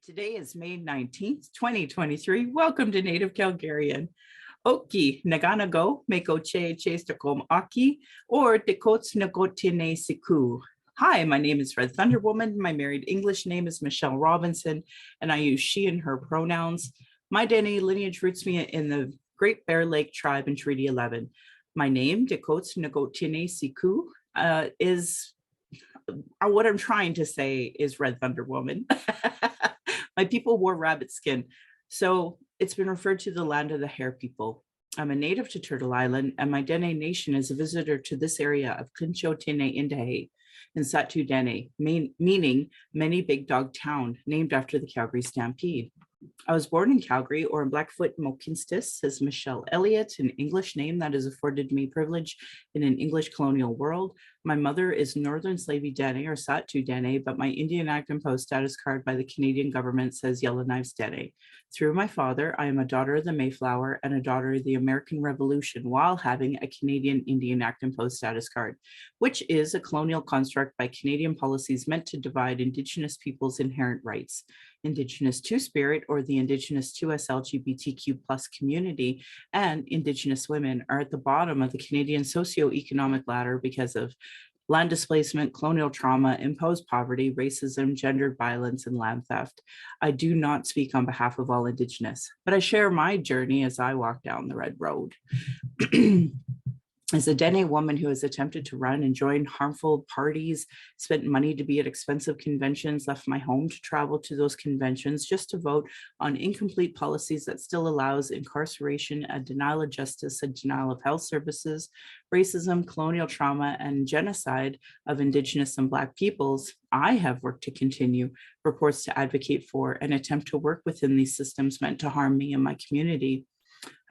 Today is May 19th, 2023. Welcome to Native Calgarian. Oki, Naganago, Meko Che Chestakom Aki, or Dekots Nagotine Siku. Hi, my name is Red Thunderwoman. My married English name is Michelle Robinson, and I use she and her pronouns. My Dene lineage roots me in the Great Bear Lake tribe in Treaty 11. My name, Dekots Nagotine Siku, is what I'm trying to say is Red Thunder Woman. My people wore rabbit skin, so it's been referred to the land of the hair people. I'm a native to Turtle Island, and my Dene Nation is a visitor to this area of Kuncho Tene Indahe in Satu Dene, meaning many big dog town, named after the Calgary Stampede. I was born in Calgary, or in Blackfoot Mokinstis, says Michelle Elliott, an English name that has afforded me privilege in an English colonial world. My mother is Northern Slavey Dene or Satu Dene, but my Indian Act and Post status card by the Canadian government says Yellowknives Dene. Through my father, I am a daughter of the Mayflower and a daughter of the American Revolution while having a Canadian Indian Act and Post status card, which is a colonial construct by Canadian policies meant to divide Indigenous peoples' inherent rights. Indigenous Two-Spirit, or the Indigenous 2S LGBTQ+ community, and Indigenous women are at the bottom of the Canadian socioeconomic ladder because of land displacement, colonial trauma, imposed poverty, racism, gendered violence, and land theft. I do not speak on behalf of all Indigenous, but I share my journey as I walk down the red road. As a Dene woman who has attempted to run and join harmful parties, spent money to be at expensive conventions, left my home to travel to those conventions just to vote on incomplete policies that still allows incarceration, a denial of justice, a denial of health services, racism, colonial trauma, and genocide of Indigenous and Black peoples, I have worked to continue, reports to advocate for, and attempt to work within these systems meant to harm me and my community.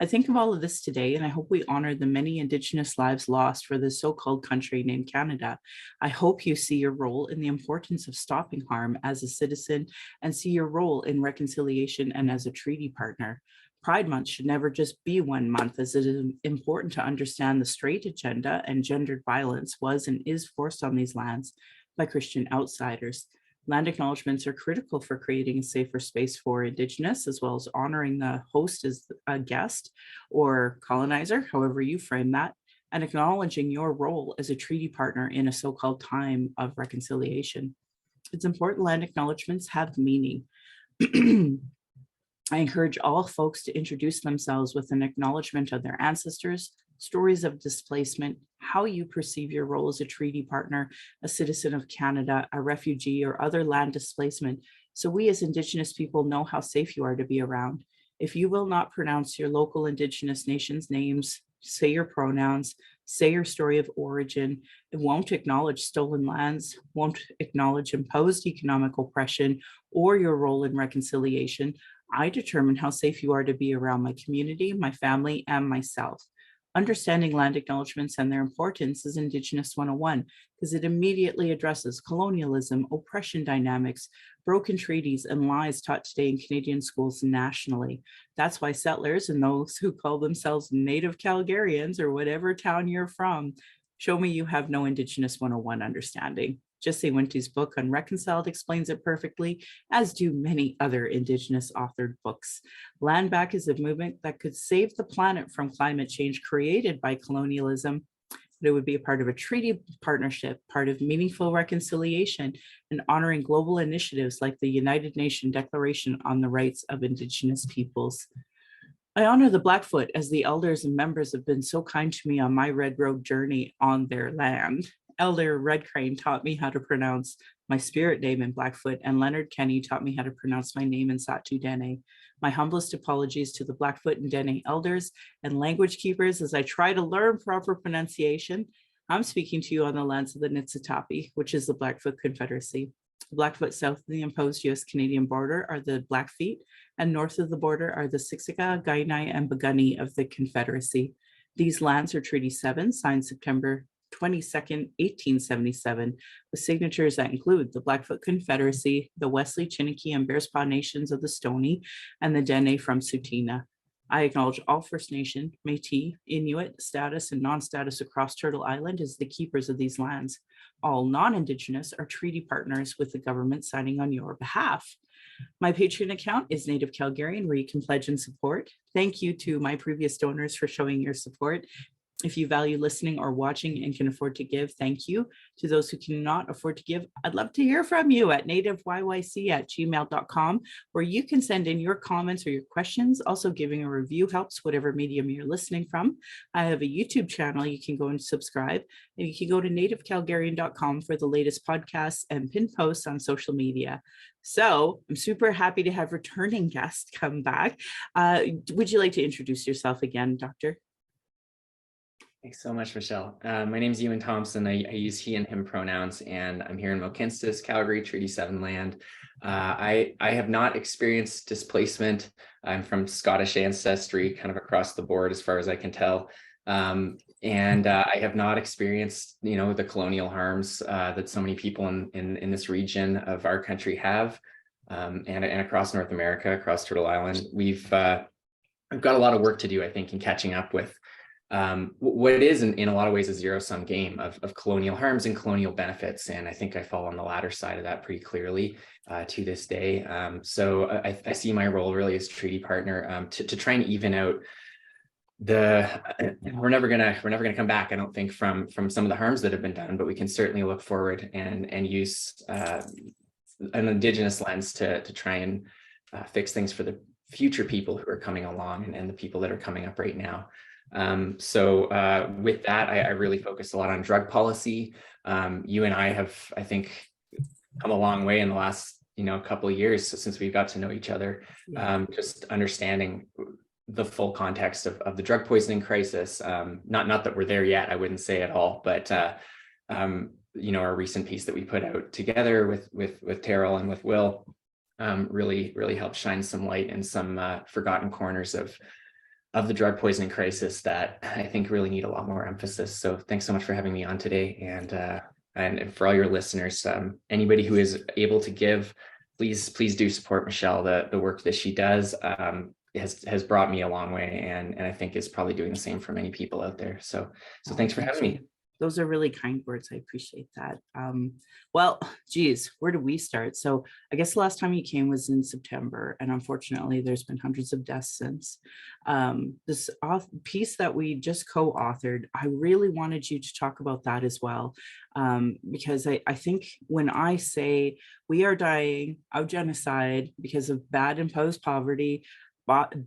I think of all of this today, and I hope we honor the many Indigenous lives lost for this so-called country named Canada. I hope you see your role in the importance of stopping harm as a citizen and see your role in reconciliation and as a treaty partner. Pride Month should never just be 1 month, as it is important to understand the straight agenda and gendered violence was and is forced on these lands by Christian outsiders. Land acknowledgements are critical for creating a safer space for Indigenous, as well as honoring the host as a guest or colonizer, however you frame that, and acknowledging your role as a treaty partner in a so-called time of reconciliation. It's important land acknowledgements have meaning. I encourage all folks to introduce themselves with an acknowledgement of their ancestors, stories of displacement, how you perceive your role as a treaty partner, a citizen of Canada, a refugee, or other land displacement, so we as Indigenous people know how safe you are to be around. If you will not pronounce your local Indigenous nations' names, say your pronouns, say your story of origin, it won't acknowledge stolen lands, won't acknowledge imposed economic oppression or your role in reconciliation, I determine how safe you are to be around my community, my family, and myself. Understanding land acknowledgements and their importance is Indigenous 101 because it immediately addresses colonialism, oppression dynamics, broken treaties, and lies taught today in Canadian schools nationally. That's why settlers and those who call themselves Native Calgarians or whatever town you're from, show me you have no Indigenous 101 understanding. Jesse Winty's book Unreconciled explains it perfectly, as do many other Indigenous authored books. Land Back is a movement that could save the planet from climate change created by colonialism, but it would be a part of a treaty partnership, part of meaningful reconciliation, and honoring global initiatives like the United Nations Declaration on the Rights of Indigenous Peoples. I honor the Blackfoot as the elders and members have been so kind to me on my Red Road journey on their land. Elder Red Crane taught me how to pronounce my spirit name in Blackfoot, and Leonard Kenny taught me how to pronounce my name in Satu Dene. My humblest apologies to the Blackfoot and Dene elders and language keepers as I try to learn proper pronunciation. I'm speaking to you on the lands of the Niitsitapi, which is the Blackfoot Confederacy. Blackfoot south of the imposed US-Canadian border are the Blackfeet, and north of the border are the Siksika, Kainai, and Piikani of the Confederacy. These lands are Treaty 7, signed September 22nd, 1877, with signatures that include the Blackfoot Confederacy, the Wesley, Chiniki, and Bearspaw Nations of the Stoney, and the Dene from Tsuut'ina. I acknowledge all First Nation, Métis, Inuit, status, and non-status across Turtle Island as the keepers of these lands. All non-Indigenous are treaty partners with the government signing on your behalf. My Patreon account is Native Calgarian, where you can pledge and support. Thank you to my previous donors for showing your support. If you value listening or watching and can afford to give, thank you. To those who cannot afford to give, I'd love to hear from you at nativeyyc@gmail.com, where you can send in your comments or your questions. Also, giving a review helps, whatever medium you're listening from. I have a YouTube channel. You can go and subscribe. And you can go to nativecalgarian.com for the latest podcasts and pin posts on social media. So I'm super happy to have returning guests come back. Would you like to introduce yourself again, Doctor? Thanks so much, Michelle. My name is Euan Thomson. I use he and him pronouns, and I'm here in Mohkinstsis, Calgary, Treaty 7 land. I have not experienced displacement. I'm from Scottish ancestry, kind of across the board as far as I can tell. I have not experienced, the colonial harms that so many people in this region of our country have, and across North America, across Turtle Island. We've got a lot of work to do, I think, in catching up with what it is in a lot of ways a zero-sum game of colonial harms and colonial benefits. And I think I fall on the latter side of that pretty clearly to this day. So I see my role really as treaty partner to try and even out we're never gonna come back, I don't think, from some of the harms that have been done, but we can certainly look forward and use an Indigenous lens to try and fix things for the future people who are coming along and the people that are coming up right now. With that, I really focus a lot on drug policy. You and I have, I think, come a long way in the last, couple of years since we've got to know each other. Just understanding the full context of the drug poisoning crisis. Not that we're there yet, I wouldn't say at all, but our recent piece that we put out together with Terrell and with Will really helped shine some light in some forgotten corners of the drug poisoning crisis that I think really need a lot more emphasis. So thanks so much for having me on today. And for all your listeners, anybody who is able to give, please do support Michelle. The work that she does has brought me a long way, and I think is probably doing the same for many people out there. So thanks for having me. Those are really kind words. I appreciate that. Well, geez, where do we start? So I guess the last time you came was in September, and unfortunately, there's been hundreds of deaths since. This piece that we just co-authored, I really wanted you to talk about that as well, because I think when I say we are dying of genocide because of bad imposed poverty,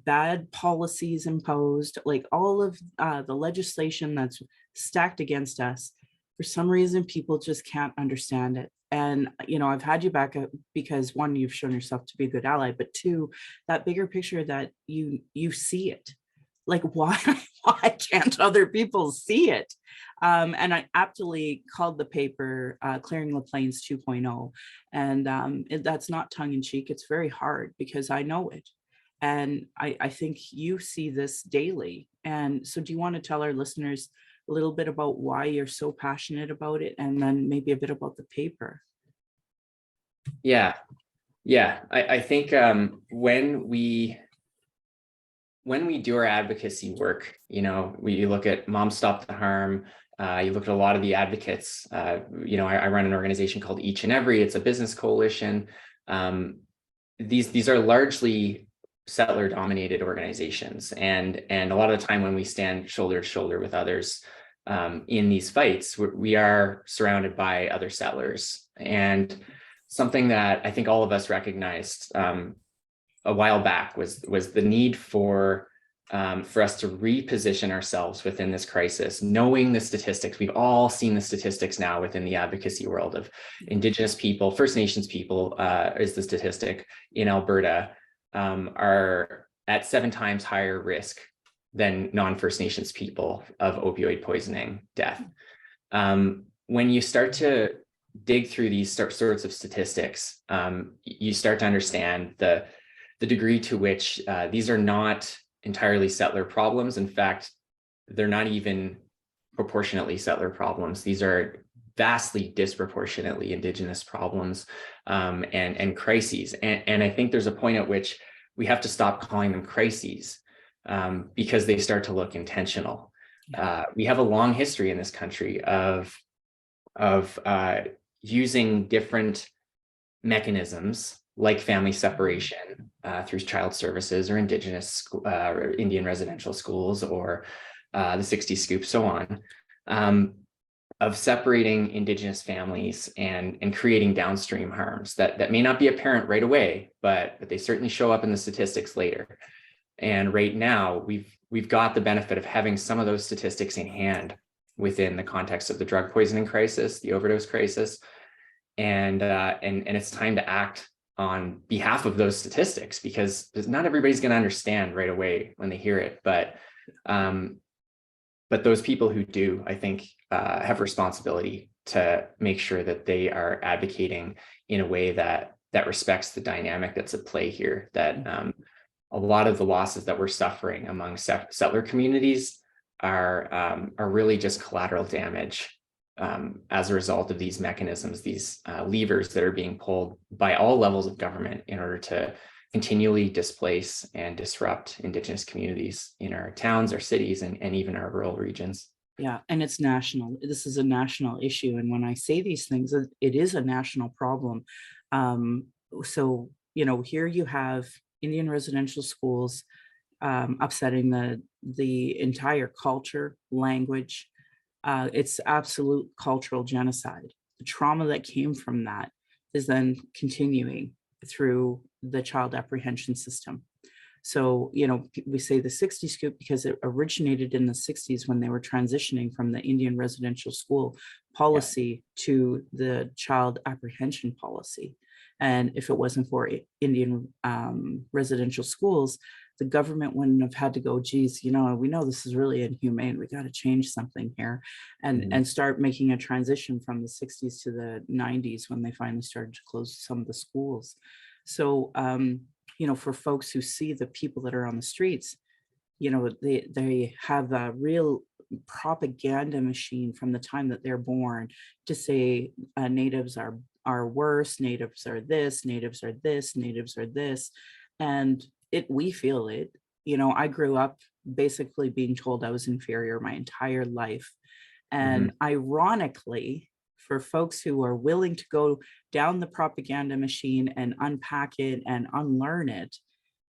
bad policies imposed, like all of the legislation that's stacked against us, for some reason people just can't understand it. And I've had you back because one, you've shown yourself to be a good ally, but two, that bigger picture that you see it. Like, why can't other people see it? And I aptly called the paper Clearing the Plains 2.0, and that's not tongue-in-cheek. It's very hard because I know it. And I think you see this daily. And so do you want to tell our listeners a little bit about why you're so passionate about it, and then maybe a bit about the paper? Yeah. I think when we do our advocacy work, you look at Mom Stop the Harm, you look at a lot of the advocates. I run an organization called Each and Every. It's a business coalition. These are largely settler dominated organizations, and a lot of the time when we stand shoulder to shoulder with others in these fights, we are surrounded by other settlers. And something that I think all of us recognized a while back was the need for us to reposition ourselves within this crisis, knowing the statistics. We've all seen the statistics now within the advocacy world of Indigenous people, First Nations people is the statistic in Alberta, are at 7 times higher risk than non-First Nations people of opioid poisoning death. When you start to dig through these sorts of statistics, you start to understand the degree to which these are not entirely settler problems. In fact, they're not even proportionately settler problems. These are vastly disproportionately Indigenous problems and crises. And I think there's a point at which we have to stop calling them crises because they start to look intentional. We have a long history in this country of using different mechanisms like family separation through child services or Indigenous or Indian residential schools, or the 60 Scoop, so on, of separating Indigenous families and creating downstream harms that may not be apparent right away, but they certainly show up in the statistics later. And right now, we've got the benefit of having some of those statistics in hand within the context of the drug poisoning crisis, the overdose crisis, and it's time to act on behalf of those statistics, because not everybody's going to understand right away when they hear it, but those people who do, I think, have responsibility to make sure that they are advocating in a way that respects the dynamic that's at play here, that a lot of the losses that we're suffering among settler communities are really just collateral damage as a result of these mechanisms, these levers that are being pulled by all levels of government in order to continually displace and disrupt Indigenous communities in our towns, our cities, and even our rural regions. Yeah, and it's national. This is a national issue. And when I say these things, it is a national problem. So, here you have Indian residential schools upsetting the entire culture, language. It's absolute cultural genocide. The trauma that came from that is then continuing through the child apprehension system. So, we say the 60 Scoop because it originated in the 60s when they were transitioning from the Indian residential school policy to the child apprehension policy. And if it wasn't for Indian residential schools, the government wouldn't have had to go, geez, we know this is really inhumane. We got to change something here and start making a transition from the 60s to the 90s when they finally started to close some of the schools. So, for folks who see the people that are on the streets, they have a real propaganda machine from the time that they're born to say natives are worse, natives are this, natives are this, natives are this. And we feel it. I grew up basically being told I was inferior my entire life. And ironically, for folks who are willing to go down the propaganda machine and unpack it and unlearn it,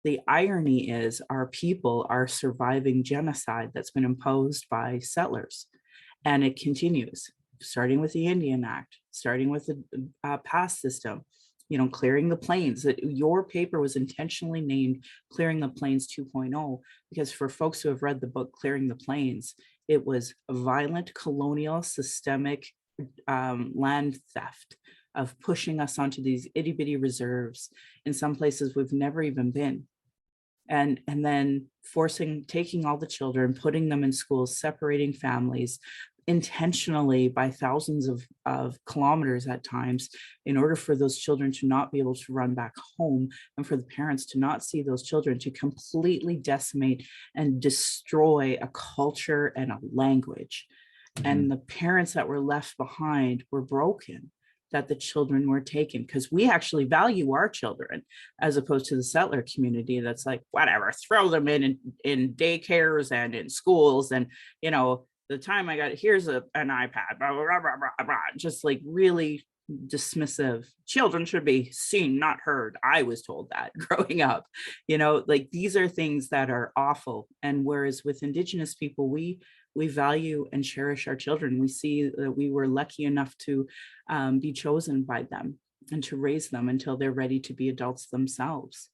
the irony is our people are surviving genocide that's been imposed by settlers. And it continues, starting with the Indian Act, starting with the pass system, clearing the plains. That your paper was intentionally named Clearing the Plains 2.0, because for folks who have read the book Clearing the Plains, it was a violent, colonial, systemic land theft of pushing us onto these itty bitty reserves in some places we've never even been. And then taking all the children, putting them in schools, separating families intentionally by thousands of kilometers at times in order for those children to not be able to run back home and for the parents to not see those children, to completely decimate and destroy a culture and a language. And the parents that were left behind were broken that the children were taken, because we actually value our children as opposed to the settler community that's like, whatever, throw them in daycares and in schools. And, the time I got, here's an iPad, blah, blah, blah, blah, blah, just like really dismissive. Children should be seen, not heard. I was told that growing up, like these are things that are awful. And whereas with Indigenous people, we value and cherish our children. We see that we were lucky enough to be chosen by them and to raise them until they're ready to be adults themselves.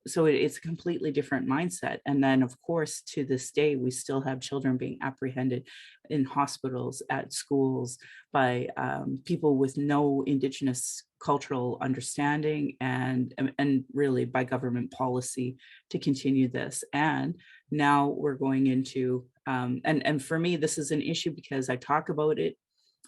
So it's a completely different mindset. And then, of course, to this day, we still have children being apprehended in hospitals, at schools, by people with no Indigenous cultural understanding, and really by government policy to continue this. And now we're going into, and for me, this is an issue because I talk about it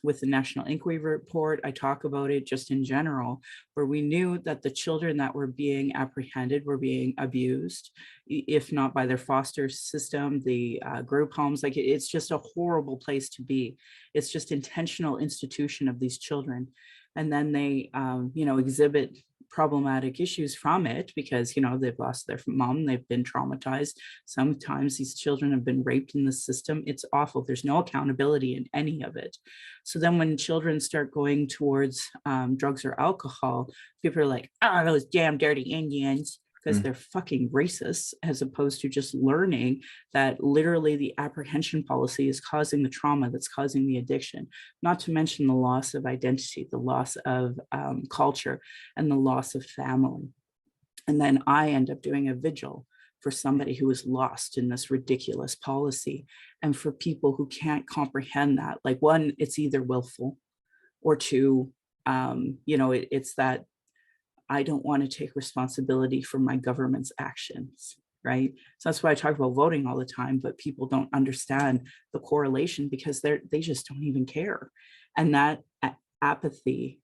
with the National Inquiry Report. I talk about it just in general, where we knew that the children that were being apprehended were being abused, if not by their foster system, the group homes. Like it's just a horrible place to be. It's just intentional institution of these children. And then they, exhibit problematic issues from it because, they've lost their mom, they've been traumatized. Sometimes these children have been raped in the system. It's awful. There's no accountability in any of it. So then when children start going towards drugs or alcohol, people are like, oh, those damn dirty Indians, because they're fucking racist, as opposed to just learning that literally the apprehension policy is causing the trauma that's causing the addiction, not to mention the loss of identity, the loss of culture, and the loss of family. And then I end up doing a vigil for somebody who is lost in this ridiculous policy. And for people who can't comprehend that, like, one, it's either willful, or two, it's that I don't want to take responsibility for my government's actions, right? So that's why I talk about voting all the time, but people don't understand the correlation because they just don't even care. And that apathy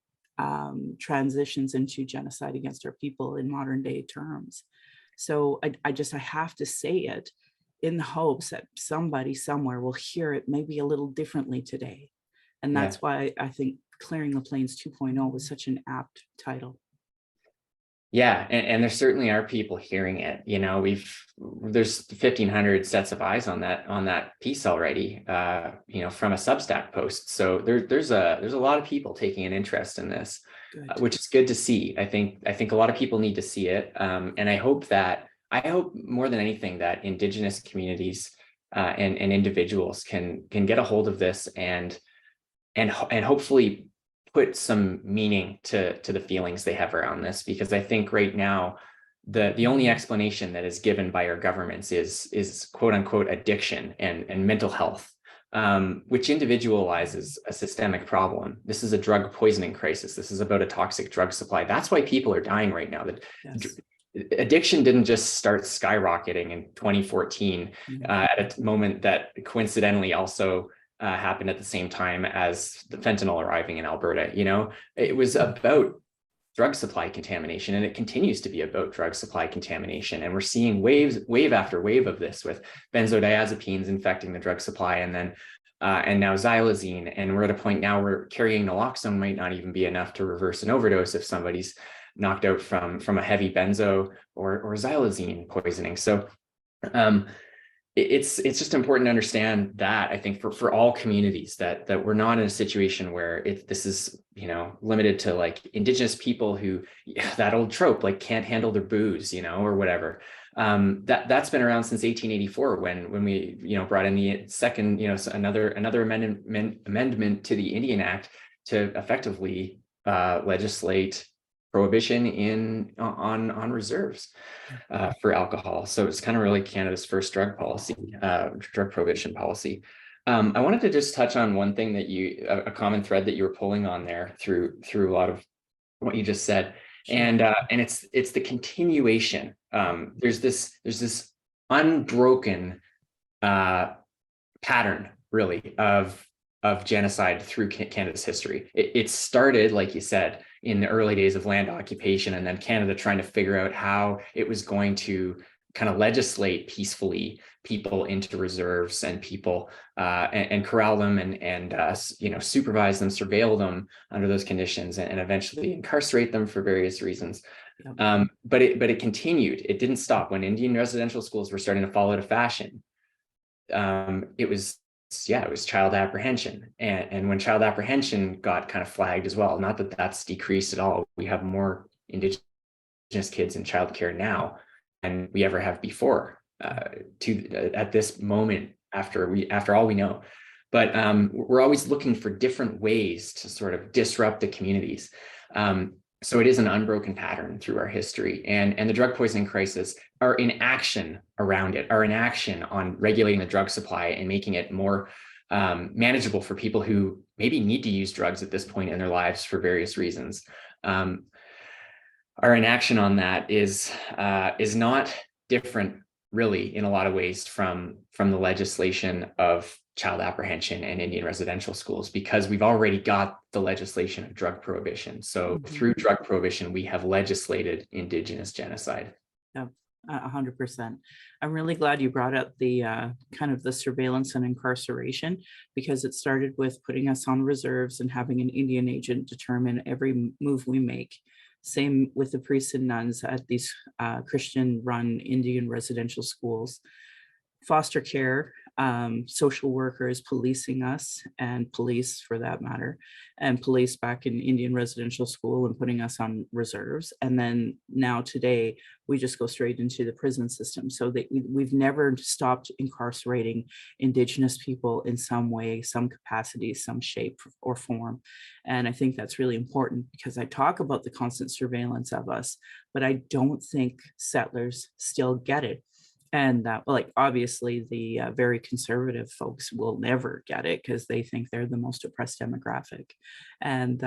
transitions into genocide against our people in modern day terms. So I have to say it in the hopes that somebody somewhere will hear it maybe a little differently today. And that's why I think Clearing the Plains 2.0 was such an apt title. Yeah, and there certainly are people hearing it. There's 1,500 sets of eyes on that piece already. From a Substack post. So there's a lot of people taking an interest in this, which is good to see. I think a lot of people need to see it, and I hope more than anything that Indigenous communities and individuals can get a hold of this and hopefully put some meaning to the feelings they have around this, because I think right now the only explanation that is given by our governments is quote unquote addiction and mental health, which individualizes a systemic problem. This is a drug poisoning crisis. This is about a toxic drug supply. That's why people are dying right now. Addiction didn't just start skyrocketing in 2014 at a moment that coincidentally also happened at the same time as the fentanyl arriving in Alberta. It was about drug supply contamination, and it continues to be about drug supply contamination. And we're seeing wave after wave of this, with benzodiazepines infecting the drug supply, and then and now xylazine. And we're at a point now where carrying naloxone might not even be enough to reverse an overdose if somebody's knocked out from a heavy benzo or xylazine poisoning. So it's just important to understand that, I think, for all communities, that we're not in a situation where this is limited to like Indigenous people who, that old trope, like can't handle their booze, or whatever. That's been around since 1884 when we brought in the second, another amendment to the Indian Act to effectively legislate prohibition on reserves for alcohol. So it's kind of really Canada's first drug prohibition policy. I wanted to just touch on one thing that a common thread that you were pulling on there through a lot of what you just said, and it's the continuation. There's this unbroken pattern, really, of genocide through Canada's history. It started, like you said, in the early days of land occupation, and then Canada trying to figure out how it was going to kind of legislate peacefully people into reserves and people and corral them and supervise them, surveil them under those conditions, and eventually incarcerate them for various reasons. But it continued. It didn't stop. When Indian residential schools were starting to fall out of fashion, it was child apprehension. And when child apprehension got kind of flagged as well, not that that's decreased at all. We have more Indigenous kids in childcare now than we ever have before, at this moment, after all we know. But we're always looking for different ways to sort of disrupt the communities. So it is an unbroken pattern through our history, and the drug poisoning crisis, our inaction around it, our inaction on regulating the drug supply and making it more manageable for people who maybe need to use drugs at this point in their lives for various reasons. Our inaction on that is not different, really, in a lot of ways from the legislation of child apprehension and Indian residential schools, because we've already got the legislation of drug prohibition. So through drug prohibition, we have legislated Indigenous genocide. Yeah, 100%. I'm really glad you brought up the kind of the surveillance and incarceration, because it started with putting us on reserves and having an Indian agent determine every move we make. Same with the priests and nuns at these Christian-run Indian residential schools. Foster care, social workers policing us, and police for that matter, and police back in Indian residential school and putting us on reserves. And then now today, we just go straight into the prison system. So that we've never stopped incarcerating Indigenous people in some way, some capacity, some shape or form. And I think that's really important, because I talk about the constant surveillance of us, but I don't think settlers still get it. And like, obviously, the very conservative folks will never get it, because they think they're the most oppressed demographic. And,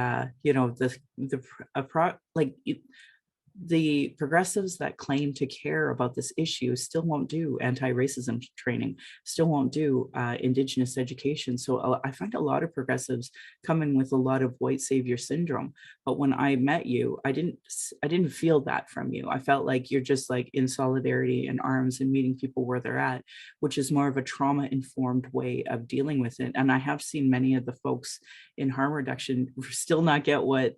the progressives that claim to care about this issue still won't do anti-racism training, still won't do Indigenous education. So I find a lot of progressives come in with a lot of white savior syndrome. But when I met you, I didn't feel that from you. I felt like you're just like in solidarity and arms and meeting people where they're at, which is more of a trauma-informed way of dealing with it. And I have seen many of the folks in harm reduction still not get what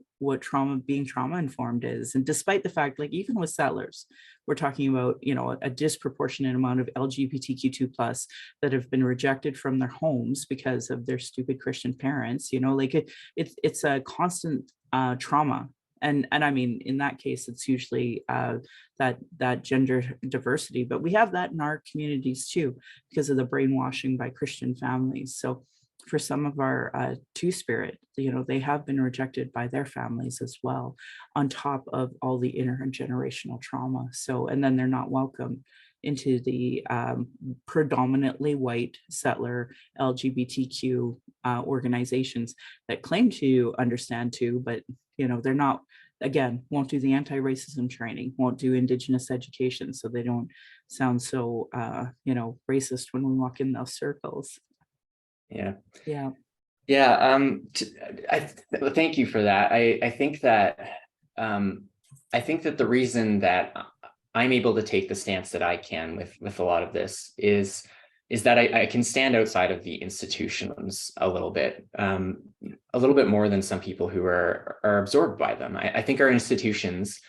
being trauma informed is. And despite the fact, like, even with settlers, we're talking about, a disproportionate amount of LGBTQ2 plus that have been rejected from their homes because of their stupid Christian parents. It's a constant trauma. And I mean, in that case, it's usually that gender diversity, but we have that in our communities too, because of the brainwashing by Christian families. So for some of our Two-Spirit, they have been rejected by their families as well, on top of all the intergenerational trauma. So, and then they're not welcome into the predominantly white settler LGBTQ organizations that claim to understand too, but they're not, again, won't do the anti-racism training, won't do Indigenous education, so they don't sound so racist when we walk in those circles. Yeah. Yeah. Yeah. Thank you for that. I think that the reason that I'm able to take the stance that I can with a lot of this is that I can stand outside of the institutions a little bit more than some people who are absorbed by them. I think our institutions,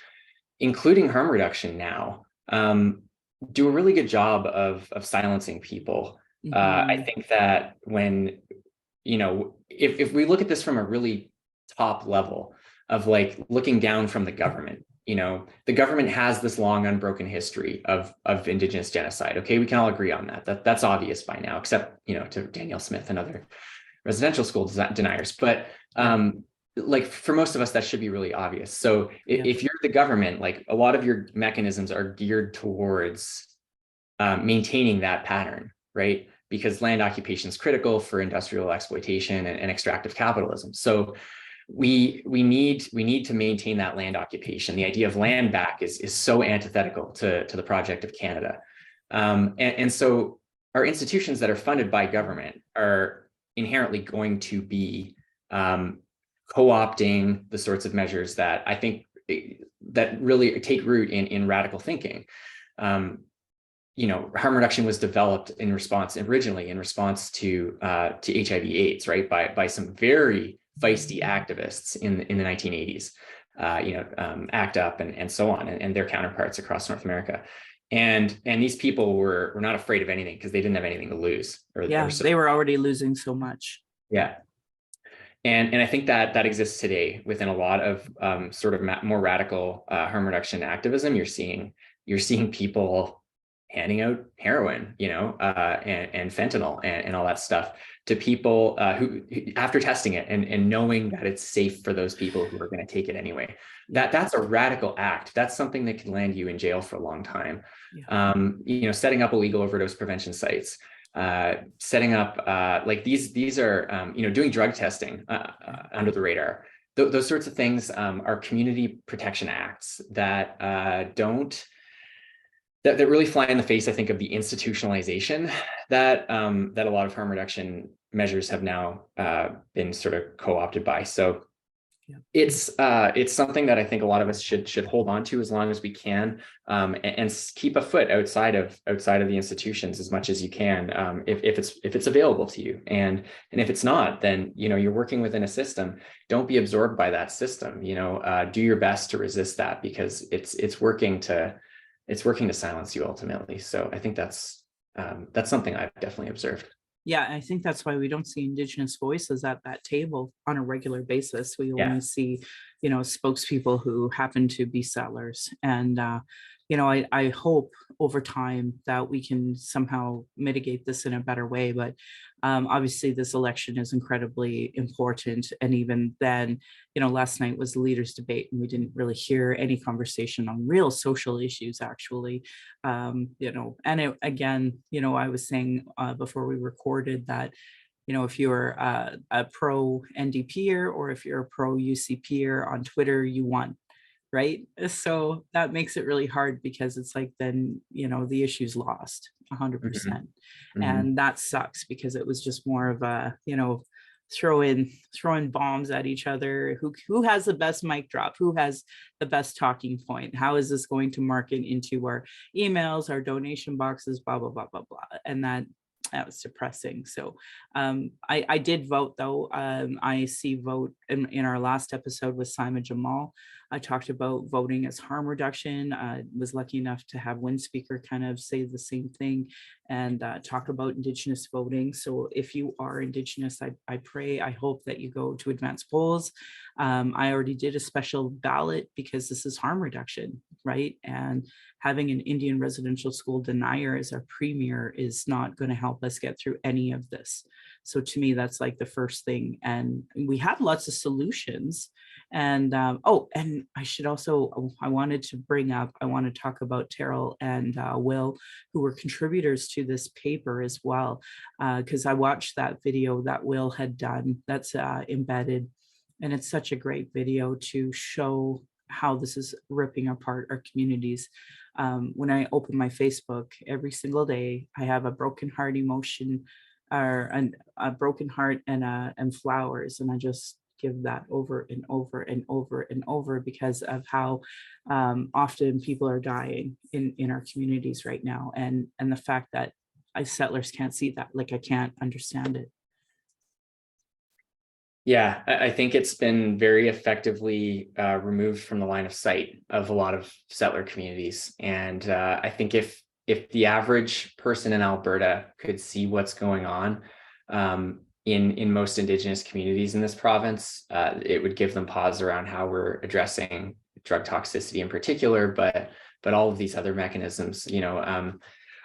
including harm reduction now, do a really good job of silencing people. I think that when, if we look at this from a really top level of like looking down from the government, the government has this long unbroken history of Indigenous genocide. Okay, we can all agree on that. That's obvious by now, except, to Danielle Smith and other residential school deniers. But like for most of us, that should be really obvious. So if you're the government, like a lot of your mechanisms are geared towards maintaining that pattern, right? Because land occupation is critical for industrial exploitation and extractive capitalism. So we need to maintain that land occupation. The idea of land back is so antithetical to the project of Canada. And so our institutions that are funded by government are inherently going to be co-opting the sorts of measures that I think that really take root in radical thinking. Harm reduction was developed originally in response to HIV/AIDS, right? By some very feisty activists in the 1980s, ACT UP and so on, and their counterparts across North America. And these people were not afraid of anything because they didn't have anything to lose. They were already losing so much. Yeah. And I think that exists today within a lot of sort of more radical harm reduction activism. You're seeing people handing out heroin, and fentanyl and all that stuff to people who, after testing it and knowing that it's safe for those people who are going to take it anyway. That's a radical act. That's something that can land you in jail for a long time. Yeah. Setting up illegal overdose prevention sites, setting up like these are doing drug testing under the radar. Those sorts of things are community protection acts that that really fly in the face, I think, of the institutionalization that a lot of harm reduction measures have now been sort of co-opted by. So It's something that I think a lot of us should hold on to as long as we can, and keep a foot outside of the institutions as much as you can, if it's available to you, and if it's not, then you're working within a system. Don't be absorbed by that system. Do your best to resist that, because it's working to silence you ultimately. So I think that's something I've definitely observed. Yeah, I think that's why we don't see Indigenous voices at that table on a regular basis. We Yeah. only see, spokespeople who happen to be settlers. And, I hope over time that we can somehow mitigate this in a better way. But obviously, this election is incredibly important. And even then, last night was the leaders' debate, and we didn't really hear any conversation on real social issues, actually. And again, I was saying before we recorded that, if you're a pro NDPer or if you're a pro UCPer on Twitter, you won, right? So that makes it really hard, because it's like, then, the issue's lost 100%. Mhm. And that sucks, because it was just more of a, throwing bombs at each other. Who has the best mic drop? Who has the best talking point? How is this going to market into our emails, our donation boxes, blah, blah, blah, blah, blah. And that was depressing. So I did vote, though. I see vote in our last episode with Simon Jamal. I talked about voting as harm reduction. Was lucky enough to have one speaker kind of say the same thing and talk about Indigenous voting. So if you are Indigenous, I pray, I hope that you go to advanced polls. I already did a special ballot, because this is harm reduction, right? And having an Indian residential school denier as our premier is not going to help us get through any of this. So to me, that's like the first thing. And we have lots of solutions. And and I should also, I wanted to talk about Terrell and Will, who were contributors to this paper as well, because I watched that video that Will had done that's embedded. And it's such a great video to show how this is ripping apart our communities. When I open my Facebook every single day, I have a broken heart emotion, or a broken heart and flowers, and I just give that over and over and over and over, because of how often people are dying in our communities right now, and the fact that settlers can't see that, like, I can't understand it. Yeah, I think it's been very effectively removed from the line of sight of a lot of settler communities. And I think if the average person in Alberta could see what's going on in most Indigenous communities in this province, it would give them pause around how we're addressing drug toxicity in particular, but all of these other mechanisms.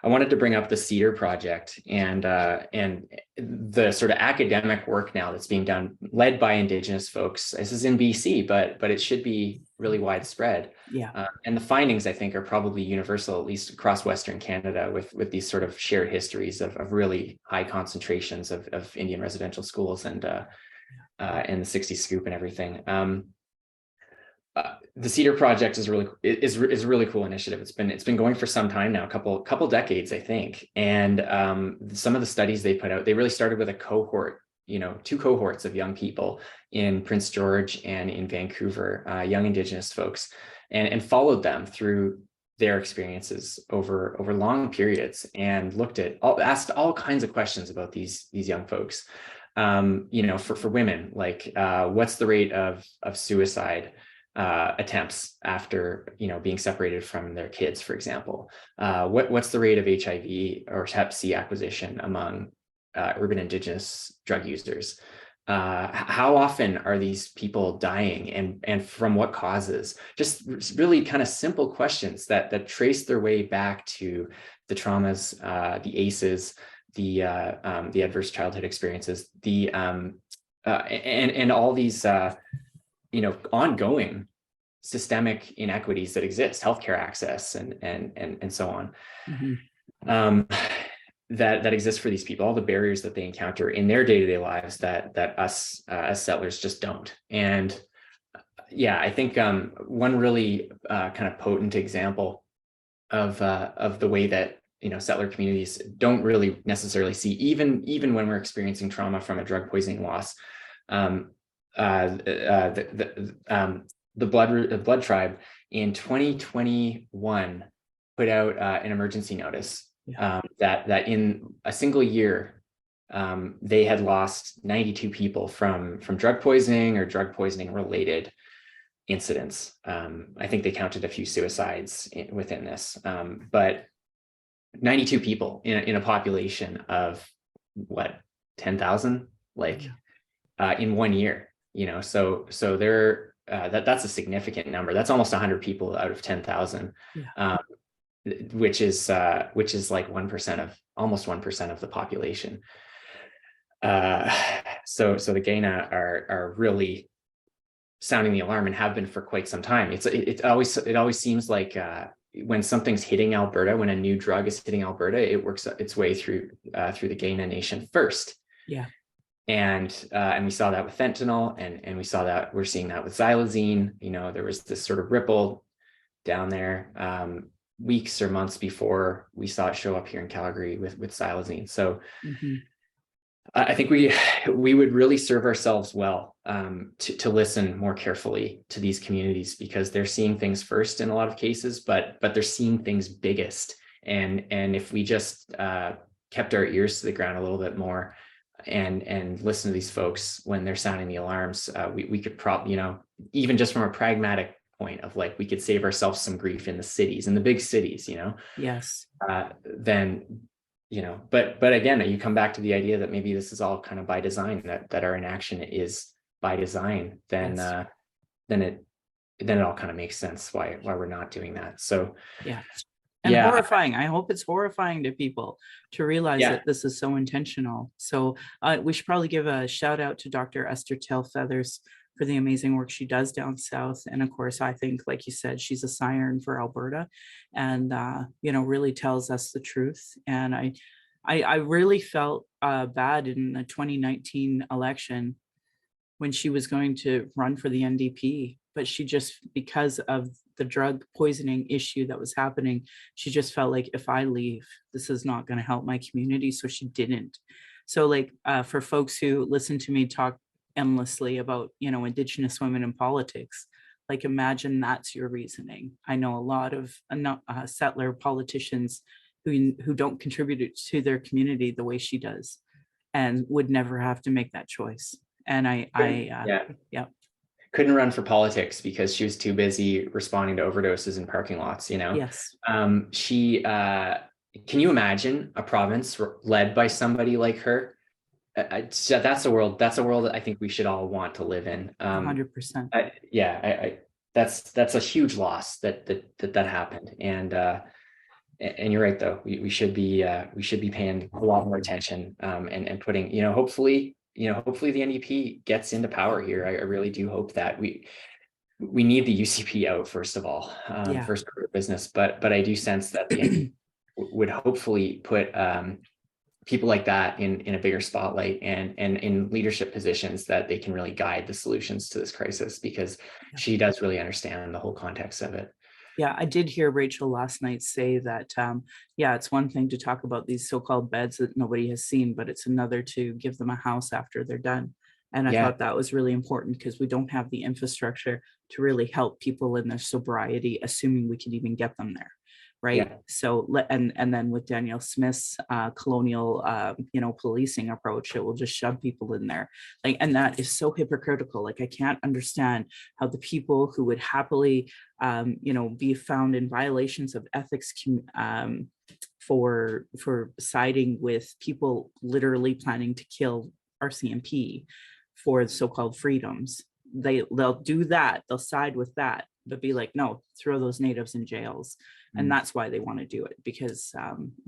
I wanted to bring up the Cedar Project and the sort of academic work now that's being done, led by Indigenous folks. This is in BC, but it should be really widespread. Yeah. And the findings, I think, are probably universal, at least across Western Canada, with these sort of shared histories of really high concentrations of Indian residential schools and the 60 Scoop and everything. The Cedar Project is a really cool initiative. It's been going for some time now, a couple decades, I think. And some of the studies they put out, they really started with a cohort, two cohorts of young people in Prince George and in Vancouver, young Indigenous folks, and followed them through their experiences over long periods, and asked all kinds of questions about these young folks. For women, like what's the rate of suicide attempts after being separated from their kids, for example. What's the rate of HIV or Hep C acquisition among urban Indigenous drug users? How often are these people dying, and from what causes? Just really kind of simple questions that trace their way back to the traumas, the ACEs, the adverse childhood experiences, and all these ongoing systemic inequities that exist, healthcare access and so on, that exist for these people, all the barriers that they encounter in their day-to-day lives that us as settlers just don't. And yeah, I think one really kind of potent example of the way that settler communities don't really necessarily see, even when we're experiencing trauma from a drug poisoning loss. the blood tribe in 2021 put out an emergency notice that in a single year they had lost 92 people from drug poisoning or drug poisoning related incidents. I think they counted a few suicides within this, but 92 people in a population of what, 10,000, like in 1 year, so they're that's a significant number. That's almost 100 people out of 10,000, which is like 1% of almost 1% of the population. So the GAINA are really sounding the alarm and have been for quite some time. It always seems like when something's hitting Alberta, when a new drug is hitting Alberta, it works its way through the GAINA nation first. Yeah. And we saw that with fentanyl, and we're seeing that with xylazine. There was this sort of ripple down there weeks or months before we saw it show up here in Calgary with xylazine. So I think we would really serve ourselves well to listen more carefully to these communities, because they're seeing things first in a lot of cases, but they're seeing things biggest. And if we just kept our ears to the ground a little bit more and listen to these folks when they're sounding the alarms, we could probably, even just from a pragmatic point of like, we could save ourselves some grief in the cities, in the big cities, Yes. Then, but again, you come back to the idea that maybe this is all kind of by design, that our inaction is by design, then it all kind of makes sense why we're not doing that. So and horrifying. I hope it's horrifying to people to realize that this is so intentional. So we should probably give a shout out to Dr. Esther Tailfeathers for the amazing work she does down south. And of course, I think, like you said, she's a siren for Alberta, and really tells us the truth. And I really felt bad in the 2019 election when she was going to run for the NDP, but she just, because of the drug poisoning issue that was happening, she just felt like, if I leave, this is not going to help my community. So she didn't. So like for folks who listen to me talk endlessly about, Indigenous women in politics, like imagine that's your reasoning. I know a lot of settler politicians who don't contribute to their community the way she does, and would never have to make that choice. And couldn't run for politics because she was too busy responding to overdoses in parking lots. Yes. She can you imagine a province led by somebody like her? That's a world that I think we should all want to live in. 100%. That's a huge loss that happened. And you're right, though. We should be paying a lot more attention and putting, hopefully the NDP gets into power here. I really do hope that we need the UCP out, first of all, first order of business. But I do sense that the NDP would hopefully put people like that in a bigger spotlight and in leadership positions, that they can really guide the solutions to this crisis, because she does really understand the whole context of it. Yeah, I did hear Rachel last night say that, it's one thing to talk about these so-called beds that nobody has seen, but it's another to give them a house after they're done. And I thought that was really important, because we don't have the infrastructure to really help people in their sobriety, assuming we can even get them there. Right. Yeah. So, and then with Danielle Smith's colonial, policing approach, it will just shove people in there. Like, and that is so hypocritical. Like, I can't understand how the people who would happily, be found in violations of ethics for siding with people literally planning to kill RCMP for so-called freedoms. They'll do that. They'll side with that, but be like, no, throw those natives in jails. And that's why they want to do it, because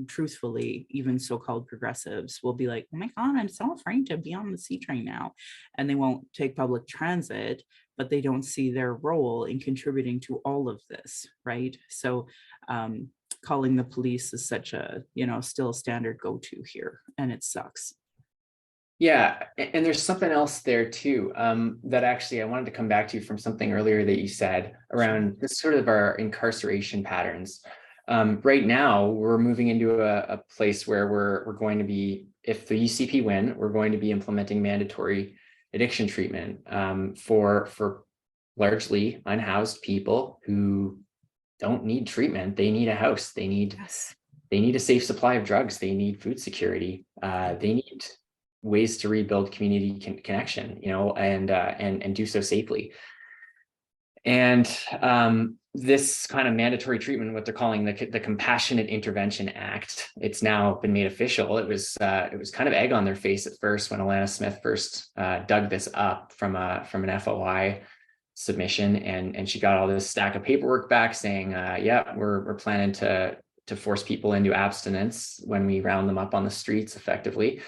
truthfully, even so-called progressives will be like, oh my God, I'm so afraid to be on the C train now. And they won't take public transit, but they don't see their role in contributing to all of this, right? So calling the police is such a, still a standard go-to here, and it sucks. Yeah, and there's something else there too, that actually I wanted to come back to from something earlier that you said around this sort of our incarceration patterns. Right now, we're moving into a place where we're going to be, if the UCP win, we're going to be implementing mandatory addiction treatment for largely unhoused people who don't need treatment. They need a house. They need a safe supply of drugs. They need food security. They need ways to rebuild community connection, and do so safely. And this kind of mandatory treatment, what they're calling the Compassionate Intervention Act, it's now been made official. It was kind of egg on their face at first when Alana Smith first dug this up from an FOI submission, and she got all this stack of paperwork back saying, yeah, we're planning to force people into abstinence when we round them up on the streets effectively.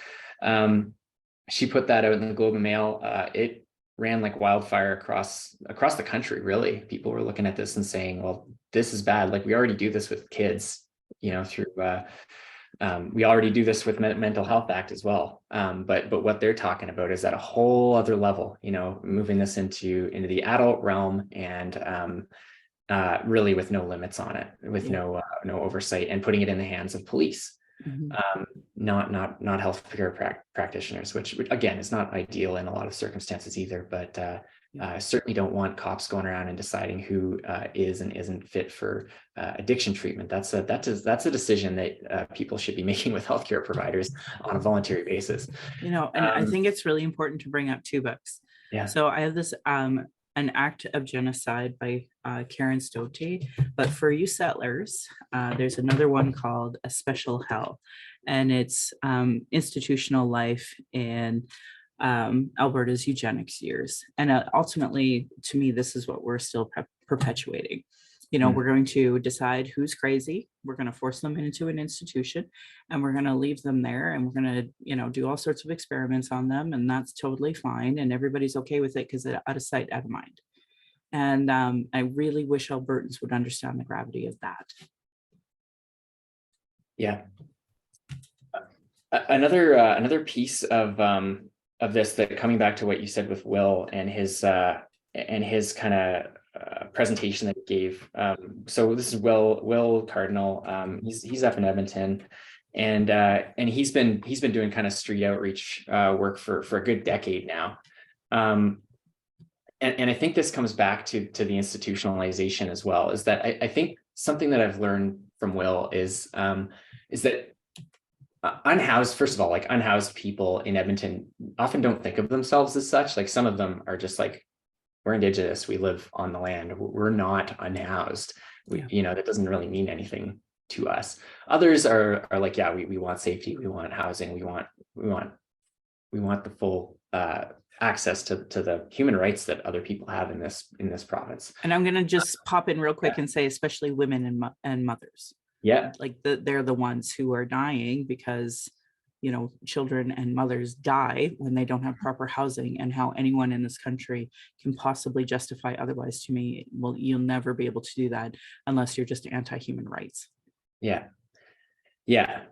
She put that out in the Globe and Mail. It ran like wildfire across the country, really. People were looking at this and saying, well, this is bad. Like, we already do this with kids, through we already do this with Mental Health Act as well. But what they're talking about is at a whole other level, moving this into the adult realm, and really with no limits on it, with no oversight, and putting it in the hands of police. Not healthcare practitioners, which again is not ideal in a lot of circumstances either. But I certainly don't want cops going around and deciding who is and isn't fit for addiction treatment. That's a decision that people should be making with healthcare providers on a voluntary basis. And I think it's really important to bring up two books. Yeah. So I have this An Act of Genocide by Karen Stoti. But for you settlers, there's another one called A Special Hell, and it's institutional life in Alberta's eugenics years. And ultimately, to me, this is what we're still perpetuating. We're going to decide who's crazy. We're going to force them into an institution, and we're going to leave them there, and we're going to, do all sorts of experiments on them. And that's totally fine. And everybody's okay with it because out of sight, out of mind. And I really wish Albertans would understand the gravity of that. Yeah. Another piece of this, that coming back to what you said with Will and his kind of presentation that he gave. So this is Will Cardinal. He's up in Edmonton, and he's been doing kind of street outreach work for a good decade now. And I think this comes back to the institutionalization as well. Is that I think something that I've learned from Will is that unhoused, first of all, like unhoused people in Edmonton often don't think of themselves as such. Like, some of them are just like, we're Indigenous, we live on the land, we're not unhoused. That doesn't really mean anything to us. Others are like, yeah, we want safety, we want housing, we want the full access to the human rights that other people have in this province. And I'm going to just pop in real quick and say, especially women and mothers. Yeah. Like they're the ones who are dying because, children and mothers die when they don't have proper housing, and how anyone in this country can possibly justify otherwise, to me, well, you'll never be able to do that unless you're just anti-human rights. Yeah. Yeah.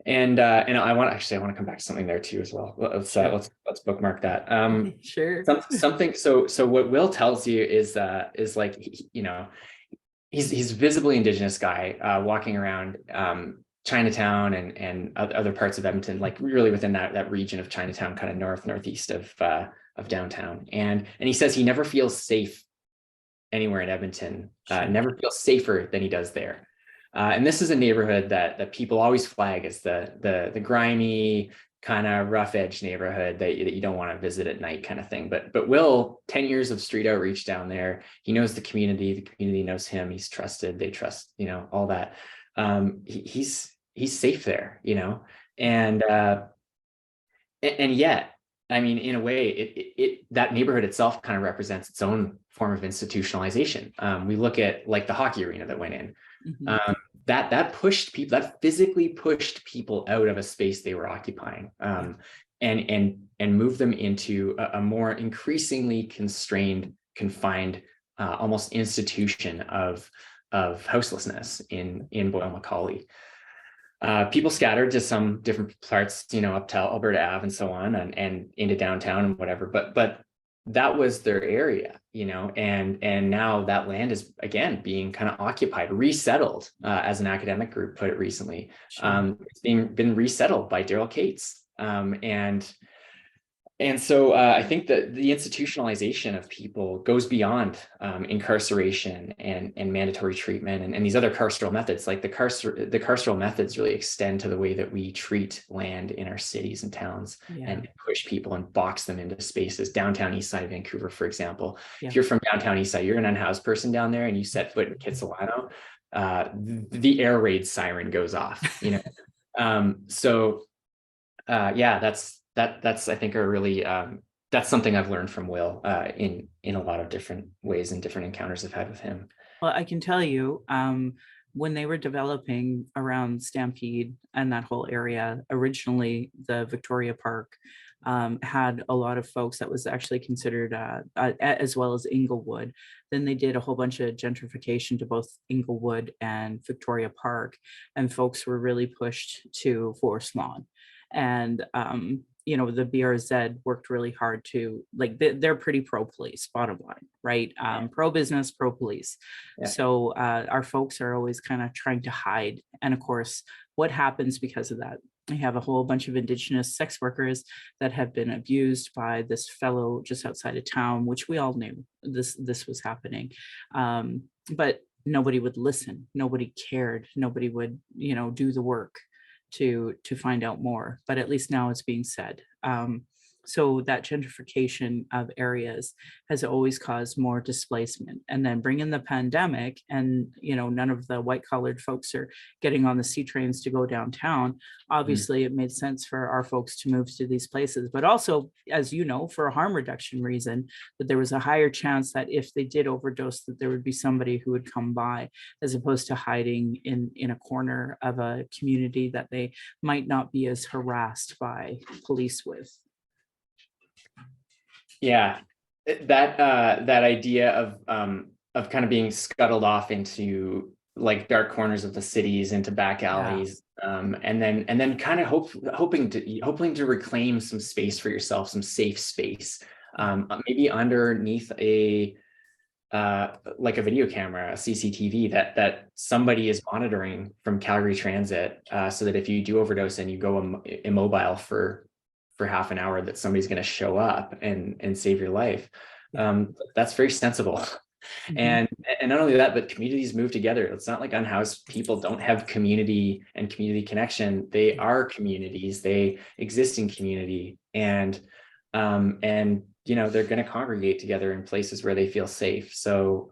And I want to come back to something there too as well. Let's bookmark that. Sure. Something. So what Will tells you is like, he's visibly Indigenous guy walking around Chinatown and other parts of Edmonton, like really within that region of Chinatown, kind of northeast of downtown. And he says he never feels safe anywhere in Edmonton, never feels safer than he does there. And this is a neighborhood that people always flag as the grimy, kind of rough edge neighborhood that you don't want to visit at night, kind of thing. But Will, 10 years of street outreach down there, he knows the community knows him, he's trusted, they trust, all that. He's safe there, and yet, I mean, in a way, it that neighborhood itself kind of represents its own form of institutionalization. We look at like the hockey arena that went in. Mm-hmm. That pushed people, that physically pushed people out of a space they were occupying, and moved them into a more increasingly confined, almost institution of houselessness in Boyle-McCauley. People scattered to some different parts, up to Alberta Ave and so on, and into downtown and whatever. But that was their area, and now that land is again being kind of occupied, resettled, as an academic group put it recently. Sure. It's been resettled by Daryl Cates, and And so I think that the institutionalization of people goes beyond incarceration and mandatory treatment and these other carceral methods. Like the carceral methods really extend to the way that we treat land in our cities and towns and push people and box them into spaces. Downtown east side of Vancouver, for example. If you're from downtown east side, you're an unhoused person down there and you set foot in Kitsilano, the air raid siren goes off, you know. That's I think a really that's something I've learned from Will in a lot of different ways and different encounters I've had with him. Well, I can tell you, when they were developing around Stampede and that whole area, originally the Victoria Park had a lot of folks that was actually considered as well as Inglewood. Then they did a whole bunch of gentrification to both Inglewood and Victoria Park, and folks were really pushed to Forest Lawn. And you know, the BRZ worked really hard to, like, they're pretty pro police, bottom line, right? Pro business, pro police. So our folks are always kind of trying to hide. And of course, what happens because of that? We have a whole bunch of Indigenous sex workers that have been abused by this fellow just outside of town, which we all knew this was happening. But nobody would listen. Nobody cared. Nobody would, you know, do the work to find out more, but at least now it's being said. So that gentrification of areas has always caused more displacement. And then bring in the pandemic, and you know, none of the white collared folks are getting on the C trains to go downtown. Obviously, it made sense for our folks to move to these places, but also, as you know, for a harm reduction reason, that there was a higher chance that if they did overdose, that there would be somebody who would come by, as opposed to hiding in a corner of a community that they might not be as harassed by police with. Yeah, that idea of kind of being scuttled off into like dark corners of the cities, into back alleys, and then kind of hoping to reclaim some space for yourself, some safe space, maybe underneath a like a video camera, a CCTV that somebody is monitoring from Calgary Transit, so that if you do overdose and you go immobile for half an hour, that somebody's going to show up and save your life. That's very sensible. And not only that, but communities move together. It's not like unhoused people don't have community and community connection. They are communities. They exist in community, and you know, they're going to congregate together in places where they feel safe. So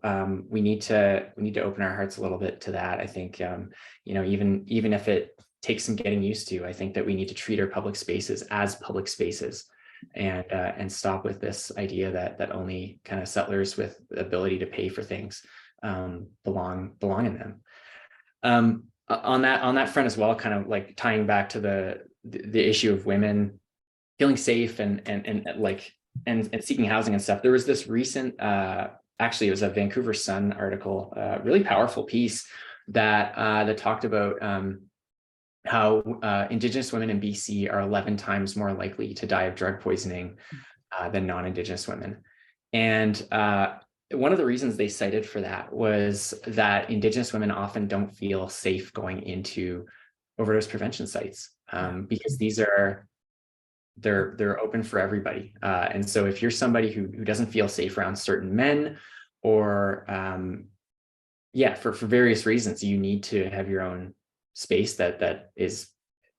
we need to open our hearts a little bit to that. I think you know, even if it takes some getting used to, I think that we need to treat our public spaces as public spaces, and stop with this idea that only kind of settlers with the ability to pay for things belong in them. On that front as well, kind of like tying back to the issue of women feeling safe and seeking housing and stuff. There was this recent, actually it was a Vancouver Sun article, really powerful piece that talked about how Indigenous women in BC are 11 times more likely to die of drug poisoning than non-Indigenous women. And one of the reasons they cited for that was that Indigenous women often don't feel safe going into overdose prevention sites, because they're open for everybody. And so if you're somebody who doesn't feel safe around certain men, or for various reasons, you need to have your own space that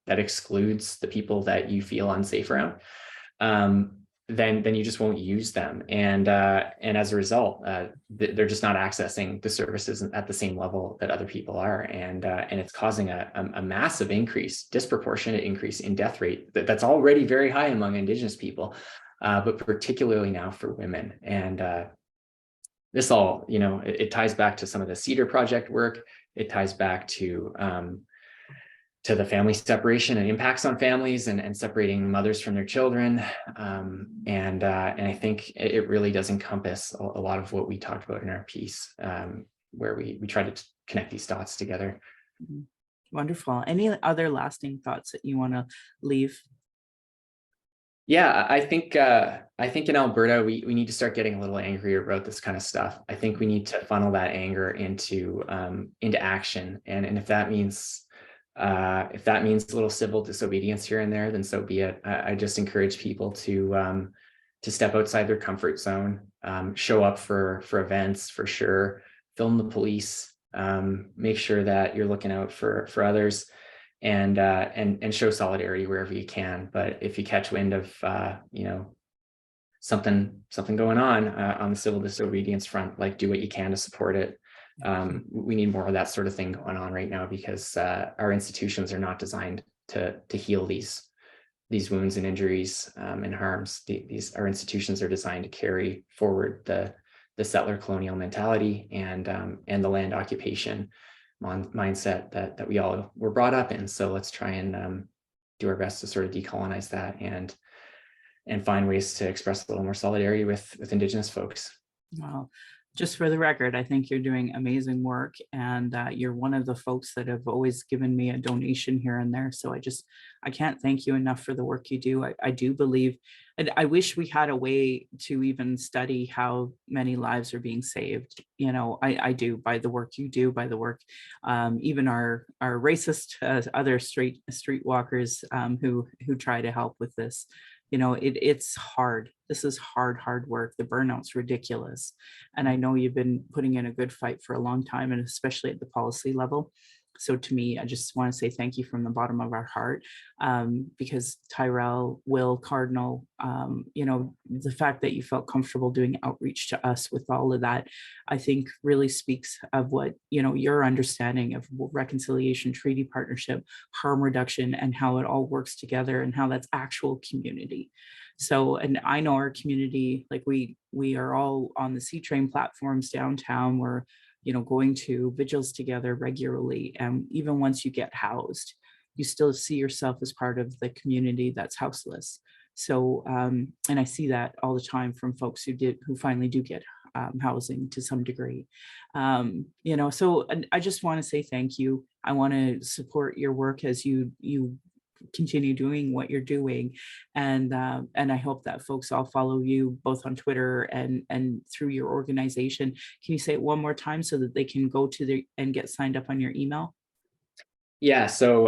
excludes the people that you feel unsafe around, then you just won't use them, and as a result, they're just not accessing the services at the same level that other people are, and it's causing a massive increase, disproportionate increase in death rate that's already very high among Indigenous people, but particularly now for women. And this all, you know, it ties back to some of the Cedar Project work. It ties back to the family separation and impacts on families, and separating mothers from their children. And I think it really does encompass a lot of what we talked about in our piece, where we try to connect these dots together. Wonderful. Any other lasting thoughts that you want to leave? Yeah, I think in Alberta, we need to start getting a little angrier about this kind of stuff. I think we need to funnel that anger into action. And if that means If that means a little civil disobedience here and there, then so be it. I just encourage people to step outside their comfort zone, show up for events for sure, film the police, make sure that you're looking out for others, and show solidarity wherever you can. But if you catch wind of something going on the civil disobedience front, like do what you can to support it. We need more of that sort of thing going on right now, because our institutions are not designed to heal these wounds and injuries and harms. Our institutions are designed to carry forward the settler colonial mentality and the land occupation mindset that we all were brought up in. So let's try and do our best to sort of decolonize that and find ways to express a little more solidarity with Indigenous folks. Well, just for the record, I think you're doing amazing work, and you're one of the folks that have always given me a donation here and there. So I can't thank you enough for the work you do. I do believe, and I wish we had a way to even study how many lives are being saved. I do, by the work you do, by the work, even our racist other streetwalkers who try to help with this. It's hard. This is hard work. The burnout's ridiculous. And I know you've been putting in a good fight for a long time, and especially at the policy level. So to me, I just want to say thank you from the bottom of our heart, because Tyrell, Will, Cardinal, the fact that you felt comfortable doing outreach to us with all of that, I think really speaks of what, your understanding of reconciliation, treaty partnership, harm reduction, and how it all works together, and how that's actual community. So, and I know our community, like we are all on the C-Train platforms downtown. We're going to vigils together regularly. And even once you get housed, you still see yourself as part of the community that's houseless. So, and I see that all the time from folks who finally do get housing to some degree. So I just want to say thank you. I want to support your work as you continue doing what you're doing, and I hope that folks all follow you both on Twitter and through your organization. Can you say it one more time so that they can go to and get signed up on your email? Yeah, so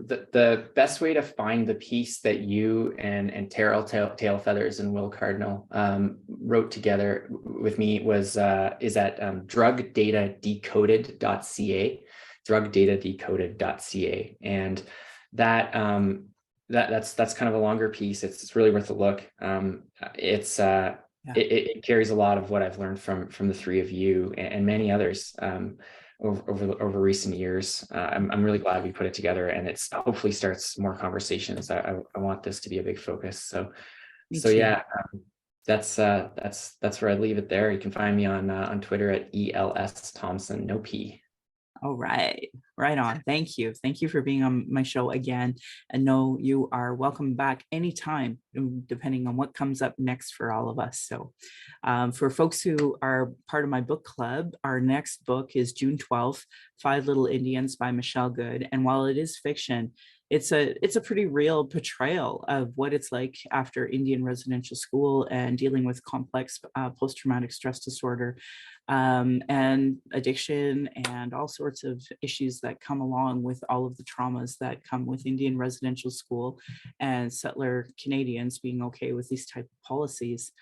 the best way to find the piece that you and Terrell Tailfeathers and Will Cardinal wrote together with me is at drugdatadecoded.ca, drugdatadecoded.ca, and that's kind of a longer piece. It's really worth a look. It carries a lot of what I've learned from the three of you and many others over recent years. I'm really glad we put it together, and it's hopefully starts more conversations. I want this to be a big focus. So yeah, that's where I'd leave it there. You can find me on Twitter at ELS Thomson, no P. All right. Right on. Thank you. Thank you for being on my show again. And know you are welcome back anytime, depending on what comes up next for all of us. So for folks who are part of my book club, our next book is June 12th, Five Little Indians by Michelle Good. And while it is fiction, it's a pretty real portrayal of what it's like after Indian residential school and dealing with complex post-traumatic stress disorder and addiction and all sorts of issues that come along with all of the traumas that come with Indian residential school and settler Canadians being okay with these type of policies.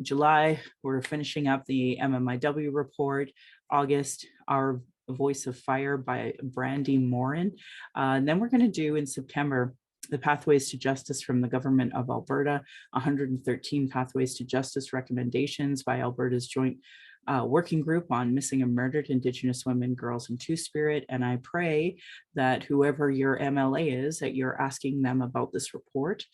July, we're finishing up the MMIW report. August, our Voice of Fire by Brandy Morin. And then we're going to do in September the Pathways to Justice from the Government of Alberta, 113 Pathways to Justice recommendations by Alberta's Joint Working Group on Missing and Murdered Indigenous Women, Girls, and Two-Spirit. And I pray that whoever your MLA is, that you're asking them about this report.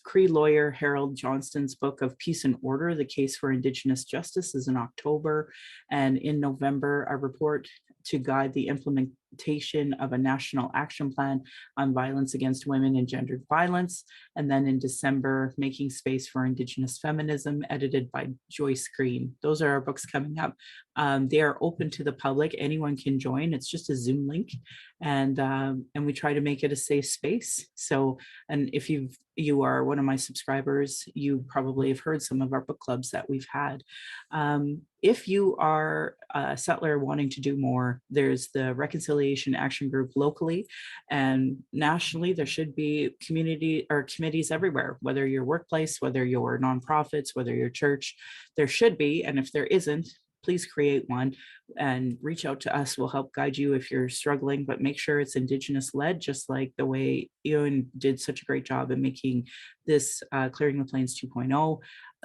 Cree lawyer Harold Johnston's book of Peace and Order, The Case for Indigenous Justice, is in October. And in November, a report to guide the implementation of a national action plan on violence against women and gendered violence. And then in December, Making Space for Indigenous Feminism, edited by Joyce Green. Those are our books coming up. They are open to the public. Anyone can join. It's just a Zoom link. And we try to make it a safe space. So, and if you've you are one of my subscribers, you probably have heard some of our book clubs that we've had. If you are a settler wanting to do more, there's the Reconciliation Action Group locally and nationally. There should be community or committees everywhere, whether your workplace, whether your nonprofits, whether your church, there should be. And if there isn't, please create one and reach out to us. We'll help guide you if you're struggling, but make sure it's Indigenous led, just like the way Euan did such a great job in making this Clearing the Plains 2.0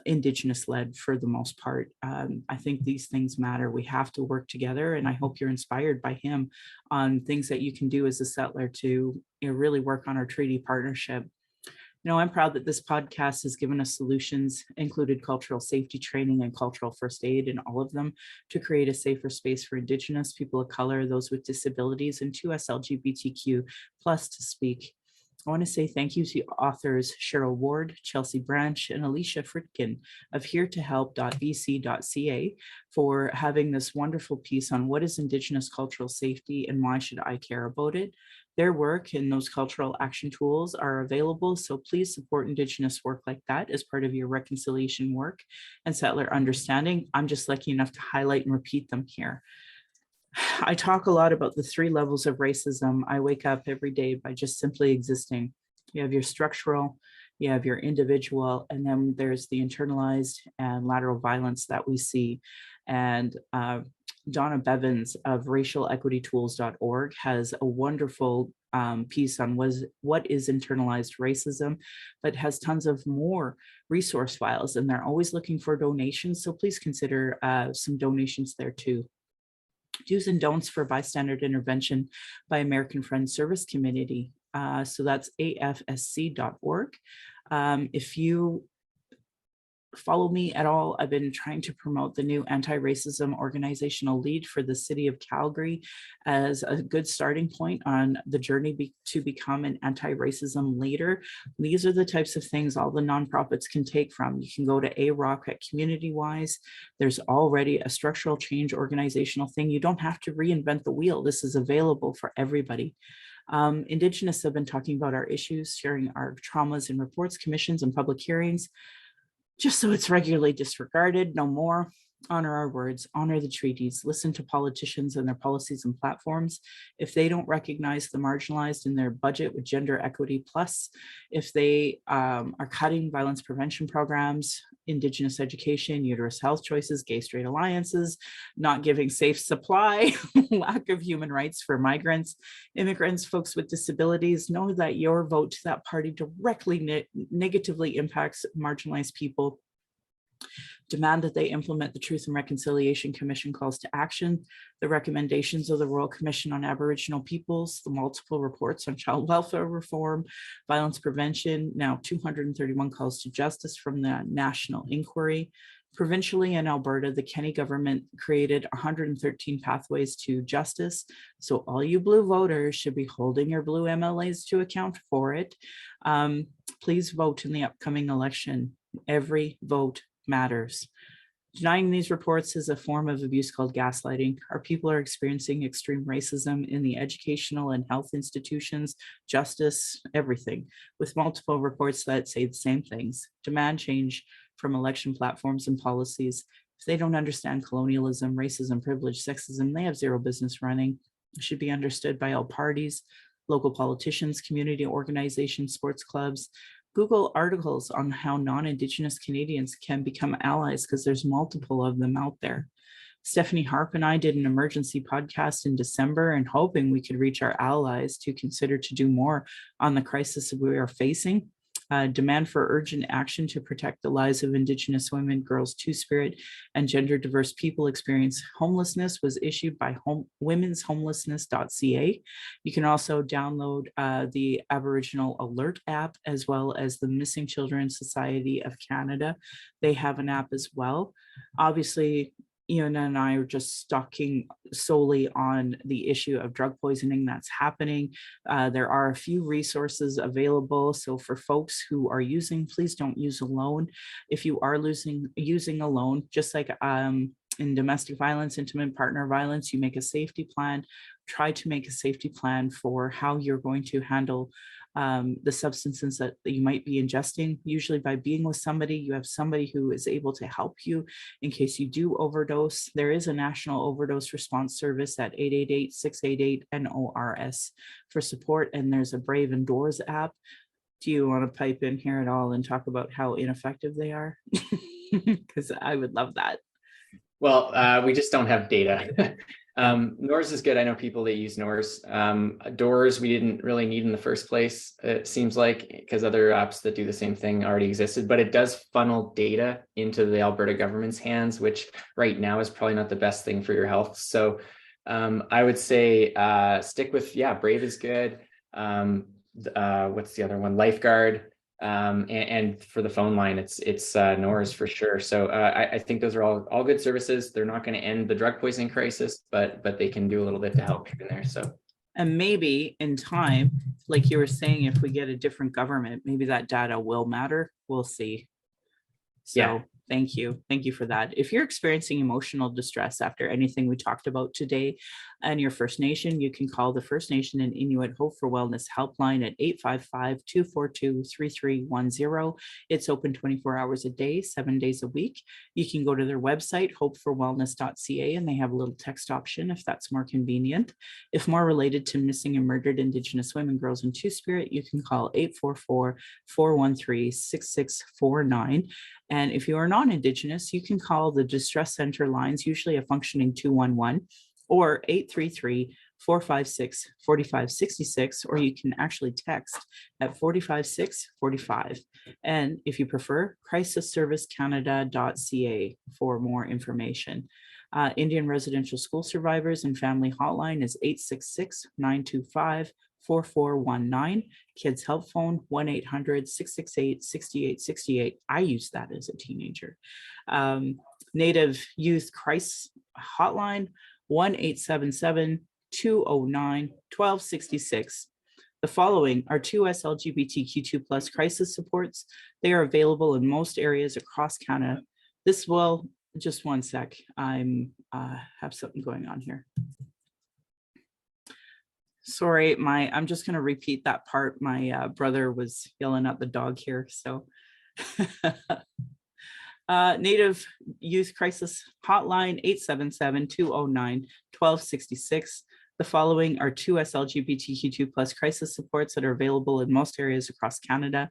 Indigenous led for the most part. I think these things matter. We have to work together, and I hope you're inspired by him on things that you can do as a settler to really work on our treaty partnership. I'm proud that this podcast has given us solutions, included cultural safety training and cultural first aid in all of them, to create a safer space for Indigenous, people of color, those with disabilities, and to us LGBTQ plus to speak. I want to say thank you to authors Cheryl Ward, Chelsea Branch, and Alicia Fritkin of heretohelp.bc.ca for having this wonderful piece on what is Indigenous cultural safety and why should I care about it. Their work and those cultural action tools are available, so please support Indigenous work like that as part of your reconciliation work and settler understanding. I'm just lucky enough to highlight and repeat them here. I talk a lot about the 3 levels of racism. I wake up every day by just simply existing. You have your structural, you have your individual, and then there's the internalized and lateral violence that we see. And Donna Bevins of racialequitytools.org has a wonderful piece on what is internalized racism, but has tons of more resource files, and they're always looking for donations. So please consider some donations there too. Do's and don'ts for bystander intervention by American Friends Service Community. So that's afsc.org. If you follow me at all, I've been trying to promote the new anti-racism organizational lead for the city of Calgary as a good starting point on the journey to become an anti-racism leader. These are the types of things all the nonprofits can take from. You can go to AROC at CommunityWise. There's already a structural change organizational thing. You don't have to reinvent the wheel. This is available for everybody. Indigenous have been talking about our issues, sharing our traumas in reports, commissions, and public hearings, just so it's regularly disregarded. No more. Honor our words, honor the treaties, listen to politicians and their policies and platforms. If they don't recognize the marginalized in their budget with gender equity plus, if they are cutting violence prevention programs, Indigenous education, uterus health choices, gay-straight alliances, not giving safe supply, lack of human rights for migrants, immigrants, folks with disabilities, know that your vote to that party directly negatively impacts marginalized people. Demand that they implement the Truth and Reconciliation Commission calls to action, the recommendations of the Royal Commission on Aboriginal Peoples, the multiple reports on child welfare reform, violence prevention, now 231 calls to justice from the National Inquiry. Provincially in Alberta, the Kenney government created 113 pathways to justice. So all you blue voters should be holding your blue MLAs to account for it. Please vote in the upcoming election. Every vote matters. Denying these reports is a form of abuse called gaslighting. Our people are experiencing extreme racism in the educational and health institutions, justice, everything, with multiple reports that say the same things. Demand change from election platforms and policies. If they don't understand colonialism, racism, privilege, sexism, they have zero business running. It should be understood by all parties, local politicians, community organizations, sports clubs. Google articles on how non-Indigenous Canadians can become allies, because there's multiple of them out there. Stephanie Harp and I did an emergency podcast in December and hoping we could reach our allies to consider to do more on the crisis we are facing. Demand for urgent action to protect the lives of Indigenous women, girls, Two-Spirit, and gender diverse people experience homelessness was issued by womenshomelessness.ca. You can also download the Aboriginal Alert app, as well as the Missing Children Society of Canada. They have an app as well. Obviously, Euan and I are just talking solely on the issue of drug poisoning that's happening. There are a few resources available. So for folks who are using, please don't use alone. If you are using alone, just like In domestic violence, intimate partner violence, you make a safety plan. Try to make a safety plan for how you're going to handle the substances that you might be ingesting. Usually by being with somebody, you have somebody who is able to help you in case you do overdose. There is a national overdose response service at 888-688-NORS for support. And there's a Brave Indoors app. Do you want to pipe in here at all and talk about how ineffective they are? Because I would love that. Well, we just don't have data. NORS is good. I know people that use NORS. Doors we didn't really need in the first place, it seems like, because other apps that do the same thing already existed, but it does funnel data into the Alberta government's hands, which right now is probably not the best thing for your health. So I would say stick with, Brave is good. What's the other one? Lifeguard. And for the phone line, it's NORS for sure. So I think those are all good services. They're not going to end the drug poisoning crisis, but they can do a little bit to help you in there. So, and maybe in time, like you were saying, if we get a different government, maybe that data will matter. We'll see. So thank you for that. If you're experiencing emotional distress after anything we talked about today and your First Nation, you can call the First Nation and Inuit Hope for Wellness helpline at 855-242-3310. It's open 24 hours a day, 7 days a week. You can go to their website, hopeforwellness.ca, and they have a little text option if that's more convenient. If more related to missing and murdered Indigenous women, girls, and Two-Spirit, you can call 844-413-6649. And if you are non-Indigenous, you can call the distress center lines, usually a functioning 211, or 833-456-4566, or you can actually text at 45645. And if you prefer, crisisservicecanada.ca for more information. Indian Residential School Survivors and Family Hotline is 866-925-4419. Kids Help Phone 1-800-668-6868. I used that as a teenager. Native Youth Crisis Hotline 1-877-209-1266. The following are 2S LGBTQ2+ crisis supports. They are available in most areas across Canada. This will, just one sec, I'm have something going on here. Sorry, I'm just going to repeat that part. My brother was yelling at the dog here. So Native Youth Crisis Hotline 877-209-1266. The following are 2S LGBTQ2+ crisis supports that are available in most areas across Canada.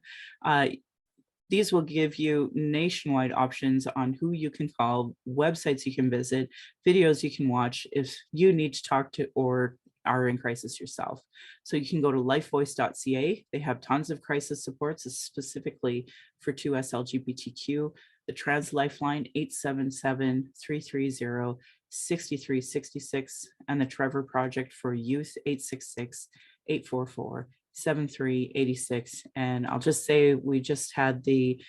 These will give you nationwide options on who you can call, websites you can visit, videos you can watch if you need to talk to or are in crisis yourself. So you can go to lifevoice.ca. They have tons of crisis supports specifically for 2S LGBTQ. The Trans Lifeline 877-330-6366, and the Trevor Project for Youth 866-844-7386. And I'll just say we just had the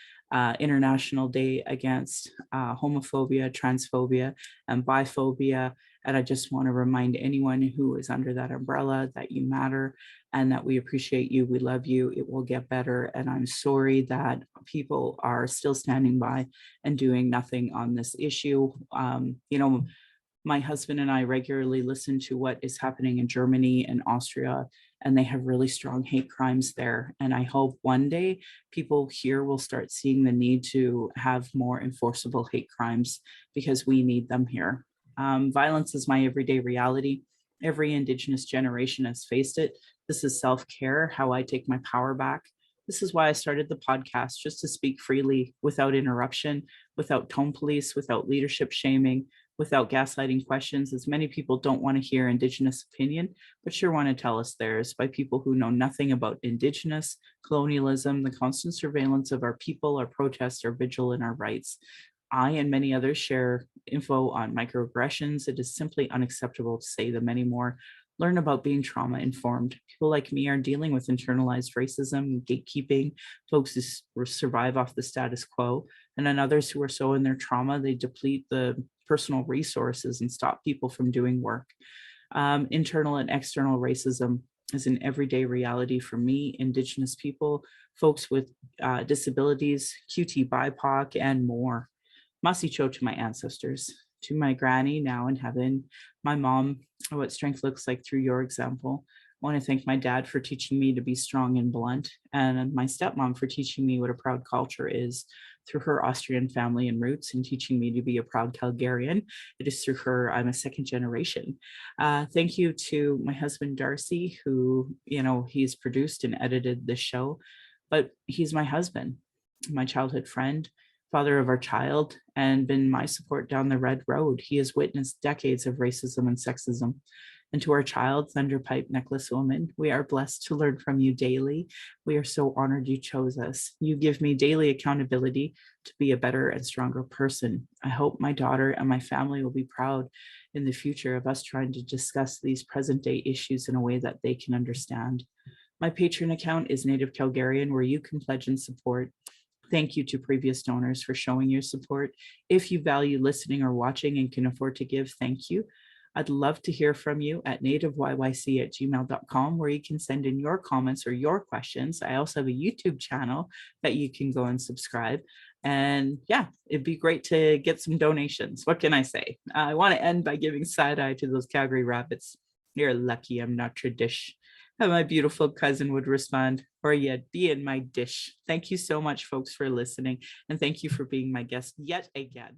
International Day Against Homophobia, Transphobia, and Biphobia. And I just want to remind anyone who is under that umbrella that you matter and that we appreciate you. We love you. It will get better. And I'm sorry that people are still standing by and doing nothing on this issue. My husband and I regularly listen to what is happening in Germany and Austria, and they have really strong hate crimes there. And I hope one day people here will start seeing the need to have more enforceable hate crimes because we need them here. Violence is my everyday reality. Every Indigenous generation has faced it. This is self-care, how I take my power back. This is why I started the podcast, just to speak freely, without interruption, without tone police, without leadership shaming, without gaslighting questions, as many people don't want to hear Indigenous opinion, but sure want to tell us theirs by people who know nothing about Indigenous, colonialism, the constant surveillance of our people, our protests, our vigil, and our rights. I and many others share info on microaggressions. It is simply unacceptable to say them anymore. Learn about being trauma informed. People like me are dealing with internalized racism, gatekeeping, folks who survive off the status quo, and then others who are so in their trauma, they deplete the personal resources and stop people from doing work. Internal and external racism is an everyday reality for me, Indigenous people, folks with disabilities, QT BIPOC, and more. Masicho to my ancestors. To my granny now in heaven, my mom, what strength looks like through your example. I want to thank my dad for teaching me to be strong and blunt, and my stepmom for teaching me what a proud culture is through her Austrian family and roots, and teaching me to be a proud Calgarian. It is through her I'm a second generation. Thank you to my husband Darcy, who, he's produced and edited this show, but he's my husband, my childhood friend, father of our child, and been my support down the red road. He has witnessed decades of racism and sexism. And to our child, Thunderpipe Necklace Woman, we are blessed to learn from you daily. We are so honored you chose us. You give me daily accountability to be a better and stronger person. I hope my daughter and my family will be proud in the future of us trying to discuss these present day issues in a way that they can understand. My Patreon account is Native Calgarian, where you can pledge and support. Thank you to previous donors for showing your support. If you value listening or watching and can afford to give, thank you. I'd love to hear from you at nativeyyc@gmail.com, where you can send in your comments or your questions. I also have a YouTube channel that you can go and subscribe. And yeah, it'd be great to get some donations. What can I say? I want to end by giving side eye to those Calgary rabbits. You're lucky I'm not your dish. And my beautiful cousin would respond, or yet be in my dish. Thank you so much, folks, for listening. And thank you for being my guest yet again.